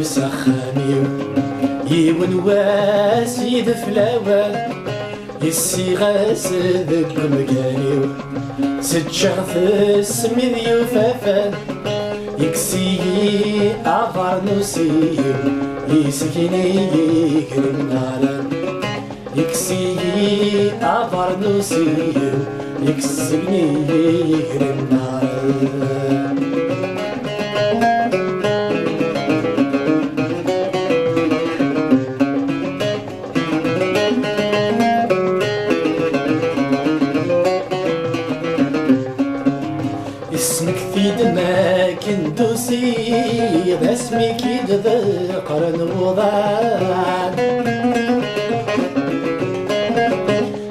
بسخامي يون واسيد فلاوان يسي غاس ذك مكاني ست شغف السميد يوفافان يكسي أغار نسيو يسكيني يكرم نارا يكسي أغار نسيو يكسبني يكرم نارا اسمك في دماك ندوسي اسمك يتذكر نوضان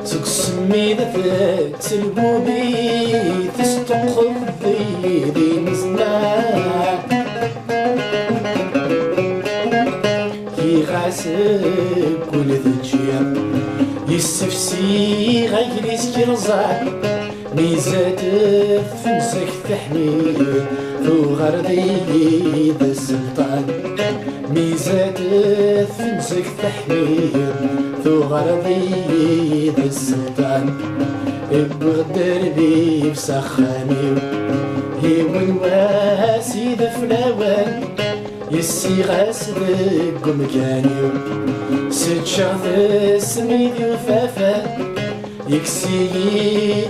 سوك سمي ذاك سلبوبي تستقف ضيدي مزمان كي غاسب كل ذجيا يسفسي غير يسكرزان ميزات فنسك تحمي ذو غردي ذا السلطان ميزات فنسك تحمي ذو غردي ذا السلطان بغدر بي بسخامي يون واسي ذا فلاوان يسي غاس ذك مكاني ست شغف سميد وفافان يكسي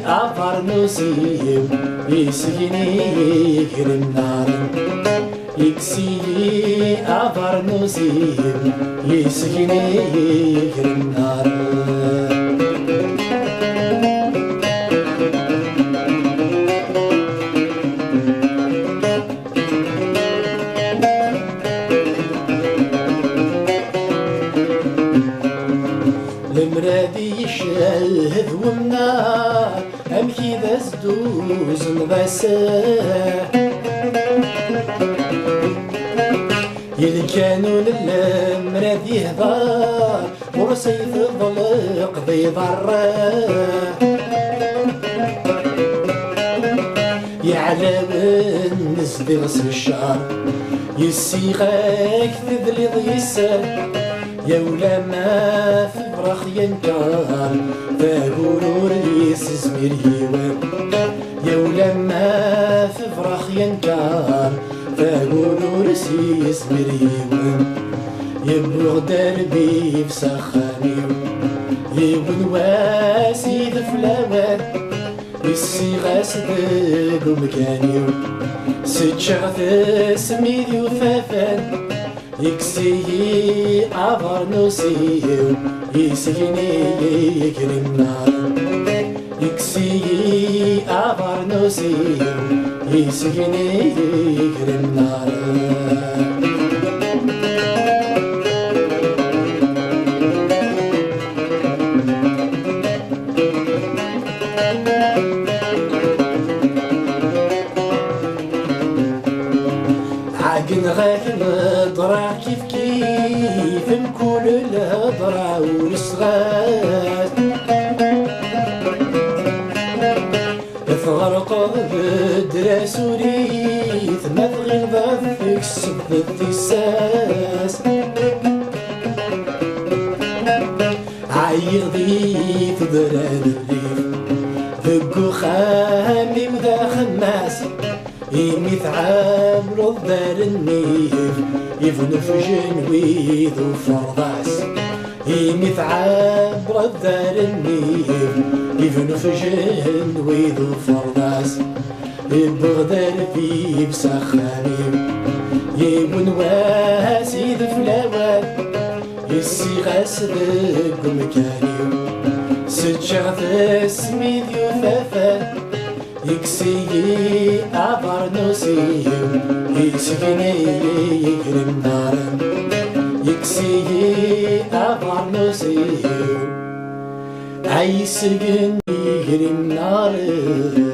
أفر نسيو يسكيني يكرم نارا يكسي أفر نسيو يسكيني يكرم نارا المرادي يشهد ومنار أمكي ذا زدوز نغساه يلكانون المرادي يهضار ورصيف الضلق ذي ضراه يعلم الناس ذي غسل الشعر يسيغاك تذلي ضيسان يا ولا ما في فرخ ينكار فاقولوا ريس زمير يوان يا ولا ما في فرخ ينكار فاقولوا ريس زمير يوان يبلغ دربي بسخاني يبن واسيد فلاوان يسي غاس ذك مكاني ست شغف سميد يوفافان يكسي أفر نسيو يسكيني يكرم نارا يكسي أفر نسيو يسكيني يكرم نارا عاقن غاك الهضرة كيف كيف مكول الهضرة والصغات تغرق بدراس وريث ما تغلب فيك السب التساس عاير ضيف دران الريف ذقو خامي وذا خماس يميت عامل الدار النيف يفنف جنويد وفرضاس يميت عامل الدار النيف يفنف جنويد وفرضاس بغدار في بسخاني يبن واسيد فلاوان يسي غاس ذك مكاني ست شغف سميد يوفافان يكسي أفر نسيو يسكيني يكرم نارا يكسي أفر نسيو عيسكن يكرم نارا